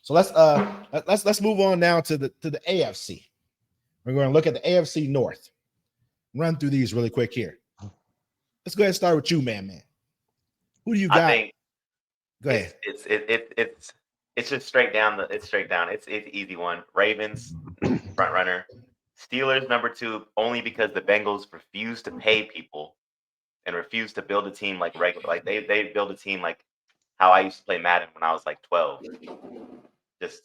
So let's move on now to the AFC. We're going to look at the AFC North. Run through these really quick here. Let's go ahead and start with you, man. Who do you got? I think go ahead. It's just straight down. It's an easy one. Ravens front runner. Steelers number 2, only because the Bengals refuse to pay people and refuse to build a team like regular. Like they build a team like how I used to play Madden when I was like 12. Just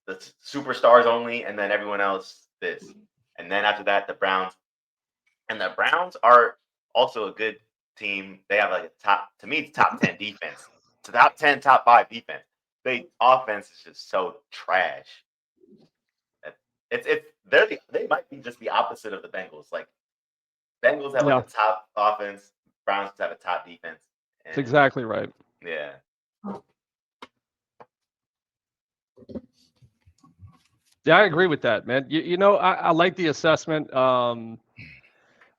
the superstars only, and then everyone else this. And then after that, the Browns. And the Browns are also a good team. They have like top 10 defense. It's a top 10, top 5 defense. They offense is just so trash. They might be just the opposite of the Bengals. Like Bengals have like a top offense, Browns have a top defense. That's exactly right. Yeah. Yeah, I agree with that, man. I like the assessment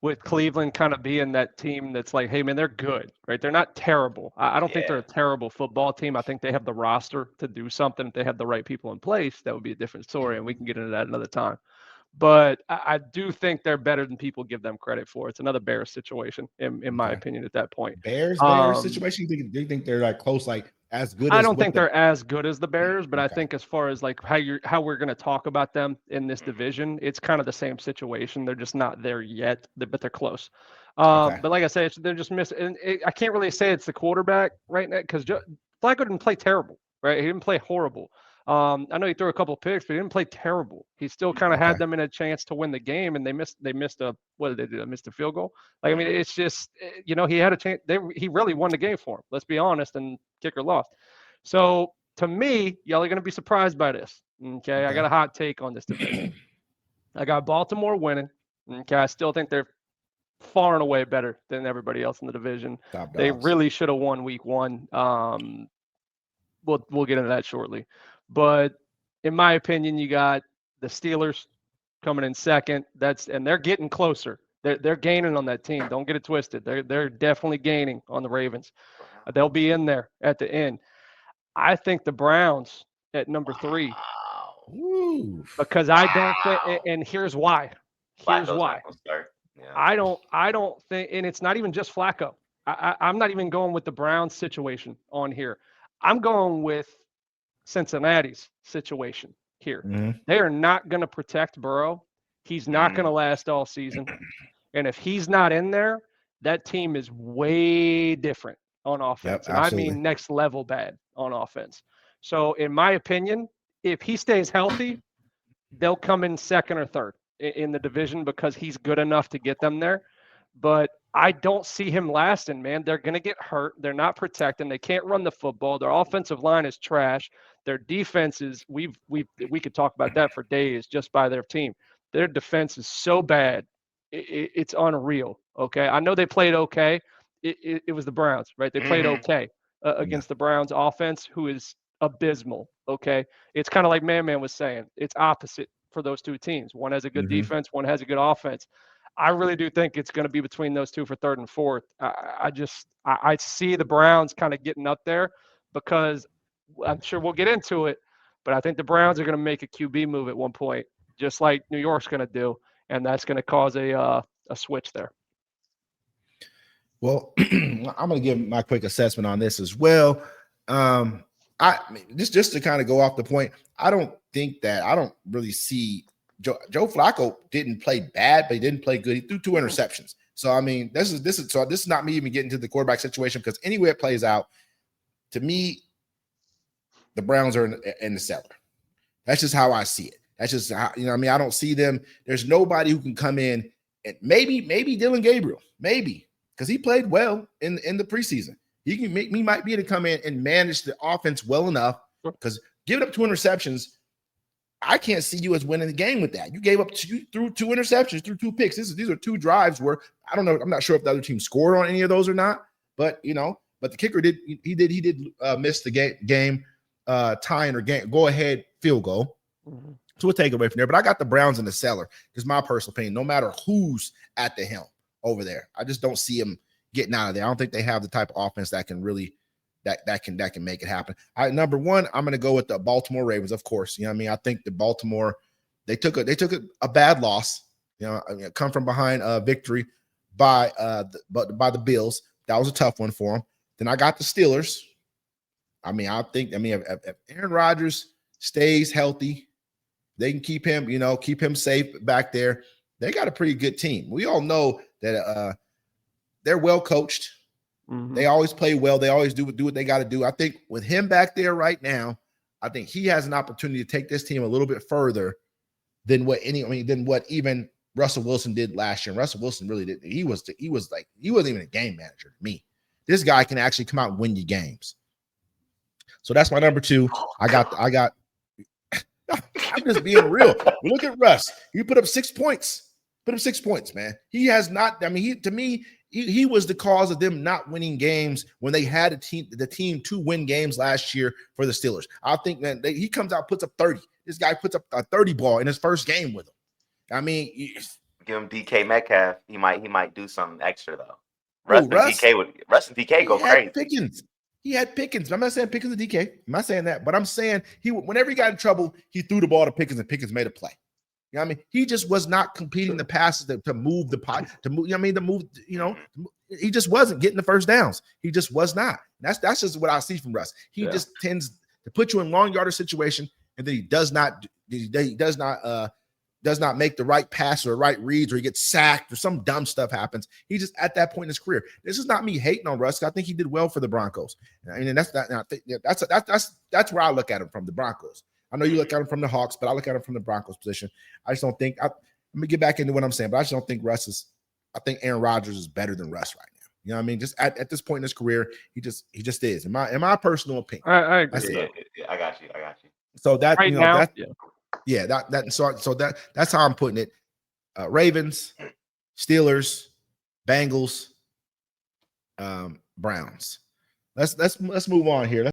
with Cleveland kind of being that team that's like, hey, man, they're good, right? They're not terrible. I don't think they're a terrible football team. I think they have the roster to do something. If they have the right people in place, that would be a different story, and we can get into that another time. But I do think they're better than people give them credit for. It's another Bears situation, in my opinion, at that point. Bears situation? Do you think they're like close, like as good? I don't think they're as good as the Bears, but I think as far as like how we're going to talk about them in this division, it's kind of the same situation. They're just not there yet, but they're close. But like I say, they're just missing. And I can't really say it's the quarterback right now because Flacco didn't play terrible, right? He didn't play horrible. I know he threw a couple of picks, but he didn't play terrible. He still kind of had them in a chance to win the game, and they missed what did they do? They missed a field goal. Like, I mean, it's just, he had a chance. He really won the game for him. Let's be honest, and kicker lost. So to me, y'all are going to be surprised by this. Okay, I got a hot take on this division. I got Baltimore winning. Okay, I still think they're far and away better than everybody else in the division. They really should have won week 1. We'll get into that shortly. But in my opinion, you got the Steelers coming in second. And they're getting closer. They're gaining on that team. Don't get it twisted. They're definitely gaining on the Ravens. They'll be in there at the end. I think the Browns at number 3. Because I don't think, and here's why. Here's why. I don't think, and it's not even just Flacco. I'm not even going with the Browns situation on here. I'm going with Cincinnati's situation here. They are not going to protect Burrow. He's not going to last all season. And if he's not in there, that team is way different on offense. And I mean next level bad on offense. So in my opinion, if he stays healthy, they'll come in second or third in the division because he's good enough to get them there. But I don't see him lasting, man. They're going to get hurt. They're not protecting. They can't run the football. Their offensive line is trash. Their defense is, we could talk about that for days just by their team. Their defense is so bad. It's unreal. Okay. I know they played okay. It was the Browns, right? They played okay against the Browns offense, who is abysmal. Okay. It's kind of like Man was saying. It's opposite for those two teams. One has a good defense. One has a good offense. I really do think it's going to be between those two for third and fourth. I see the Browns kind of getting up there because I'm sure we'll get into it, but I think the Browns are going to make a QB move at one point, just like New York's going to do, and that's going to cause a switch there. Well, I'm going to give my quick assessment on this as well. Just to kind of go off the point, I don't really see Joe Flacco didn't play bad, but he didn't play good. He threw 2 interceptions. So I mean, this is not me even getting to the quarterback situation, because anyway it plays out, to me, the Browns are in the cellar. That's just how I see it. That's just how, I don't see them. There's nobody who can come in, and maybe Dylan Gabriel, maybe, because he played well in the preseason. He might be able to come in and manage the offense well enough, because giving up 2 interceptions, I can't see you as winning the game with that. You threw 2 interceptions, threw 2 picks. These are 2 drives where I don't know. I'm not sure if the other team scored on any of those or not, but but the kicker did miss the game tying or go ahead field goal. So we'll take it away from there. But I got the Browns in the cellar, because my personal opinion, no matter who's at the helm over there, I just don't see them getting out of there. I don't think they have the type of offense that can really that can make it happen. Number one, I'm going to go with the Baltimore Ravens, of course. You know what I mean? I think the Baltimore, they took a bad loss, you know, come from behind victory by the Bills. That was a tough one for them. Then I got the Steelers. If Aaron Rodgers stays healthy, they can keep him safe back there. They got a pretty good team. We all know that they're well coached. Mm-hmm. They always play well. They always do what they got to do. I think with him back there right now, I think he has an opportunity to take this team a little bit further than what even Russell Wilson did last year. And Russell Wilson really did. He wasn't even a game manager to me. This guy can actually come out and win you games. So that's my number two. I got. I'm just being real. Look at Russ. He put up 6 points. Man. He has not. I mean, he was the cause of them not winning games when they had the team to win games last year for the Steelers. I think that he comes out, puts up 30. This guy puts up a 30 ball in his first game with him. I mean, give him DK Metcalf. He might do something extra though. Russ and DK go crazy. Pickens. He had Pickens. I'm not saying Pickens and DK. I'm not saying that, but I'm saying whenever he got in trouble, he threw the ball to Pickens and Pickens made a play. You know what I mean? He just was not completing the passes to move the pot, to move, he just wasn't getting the first downs. He just was not. That's just what I see from Russ. He just tends to put you in long yardage situation, and then he does not make the right pass or right reads, or he gets sacked or some dumb stuff happens. He just at that point in his career. This is not me hating on Russ. I think he did well for the Broncos. I mean, that's where I look at him from, the Broncos. I know you look at him from the Hawks, but I look at him from the Broncos position. I just don't think. Let me get back into what I'm saying, but I just don't think I think Aaron Rodgers is better than Russ right now. You know what I mean? Just at this point in his career, he just is. In my personal opinion, I agree. Yeah, I got you. So that right now, that's how I'm putting it. Ravens, Steelers, Bengals, Browns. Let's move on here.